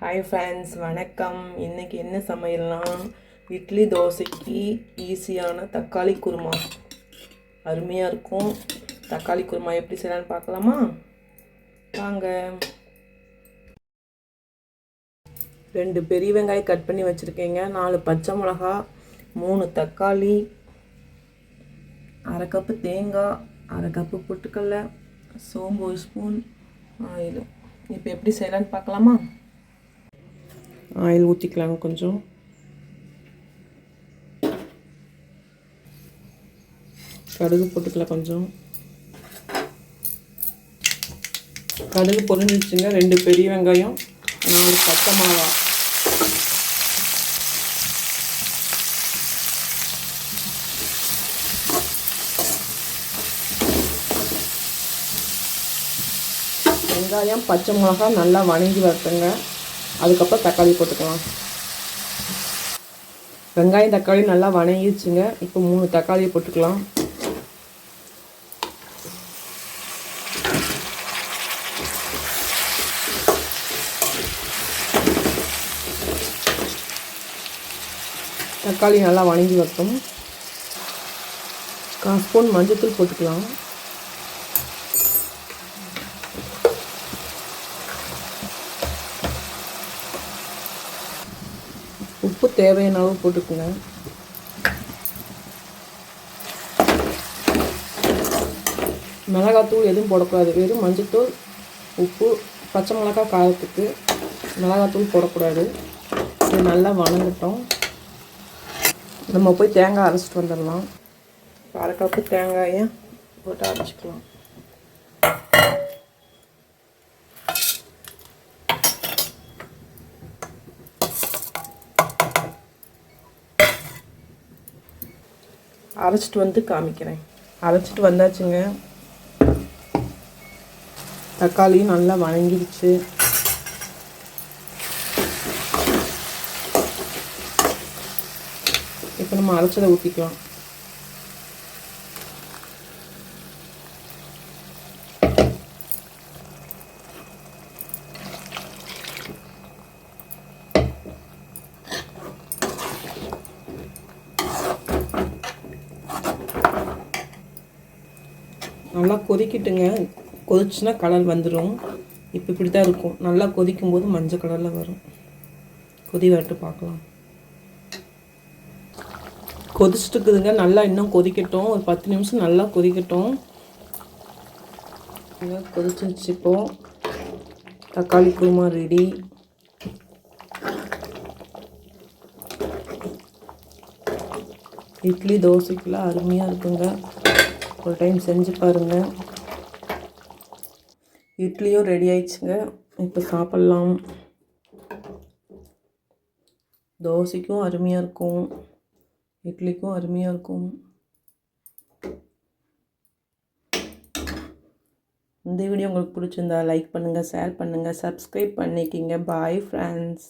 Hi friends, வணக்கம். இன்றைக்கி என்ன சமையல்னா இட்லி தோசைக்கு ஈஸியான தக்காளி குருமா. அருமையாக இருக்கும். தக்காளி குருமா எப்படி செய்யலான்னு பார்க்கலாமா? வாங்க. 2 பெரிய வெங்காயம் கட் பண்ணி வச்சுருக்கேங்க, 4 பச்சை மிளகா, 3 தக்காளி, அரை கப்பு தேங்காய், அரை கப்பு பொட்டுக்கடலை, சோம்பு 1 ஸ்பூன், ஆயில். இப்போ எப்படி செய்யலான்னு பார்க்கலாமா? ஆயில் ஊற்றிக்கலாங்க. கொஞ்சம் கடுகு போட்டுக்கலாம். கொஞ்சம் கடுகு பொரிஞ்சிச்சுங்க. 2 பெரிய வெங்காயம், 4 பச்சை மிளகா, வெங்காயம் பச்சை மிளகா நல்லா வணங்கி வரட்டுங்க. அதுக்கப்புறம் தக்காளி போட்டுக்கலாம். வெங்காயம் தக்காளி நல்லா வணங்கிடுச்சுங்க. இப்போ 3 தக்காளியை போட்டுக்கலாம். தக்காளி நல்லா வணங்கி வரட்டும். 1/4 ஸ்பூன் மஞ்சள்தூள் போட்டுக்கலாம். உப்பு தேவையான அளவு போட்டுக்குங்க. மிளகாத்தூள் எதுவும் போடக்கூடாது. வெறும் மஞ்சள்தூள், உப்பு, பச்சை மிளகாய் காரத்துக்கு மிளகாத்தூள் போடக்கூடாது. இது நல்லா வணங்கட்டும். நம்ம போய் தேங்காய் அரைச்சிட்டு வந்துடலாம். 1/2 கப்பு தேங்காயை போட்டு அரைச்சிக்கலாம். அரைச்சிட்டு வந்து காமிக்கிறேன். அரைச்சிட்டு வந்தாச்சுங்க. தக்காளியும் நல்லா வணங்கிடுச்சு. இப்போ நம்ம அரைச்சதை ஊற்றிக்கலாம். நல்லா கொதிக்கிட்டுங்க. கொதிச்சுன்னா கலர் வந்துடும். இப்போ இப்படி தான் இருக்கும். நல்லா கொதிக்கும்போது மஞ்சள் கலரில் வரும். கொதி வரட்டு பார்க்கலாம். கொதிச்சுட்டு இருக்குதுங்க. நல்லா இன்னும் கொதிக்கட்டும். ஒரு 10 நிமிஷம் நல்லா கொதிக்கட்டும். கொதிச்சிருச்சு. இப்போது தக்காளி குருமா ரெடி. இட்லி தோசைக்கெல்லாம் அருமையாக இருக்குங்க. ஒரு டைம் செஞ்சு பாருங்கள். இட்லியும் ரெடி ஆயிடுச்சுங்க. இப்போ சாப்பிட்லாம். தோசைக்கும் அருமையாக இருக்கும், இட்லிக்கும் அருமையாக இருக்கும். இந்த வீடியோ உங்களுக்கு பிடிச்சிருந்தா லைக் பண்ணுங்கள், ஷேர் பண்ணுங்கள், சப்ஸ்கிரைப் பண்ணிக்கிங்க. Bye friends.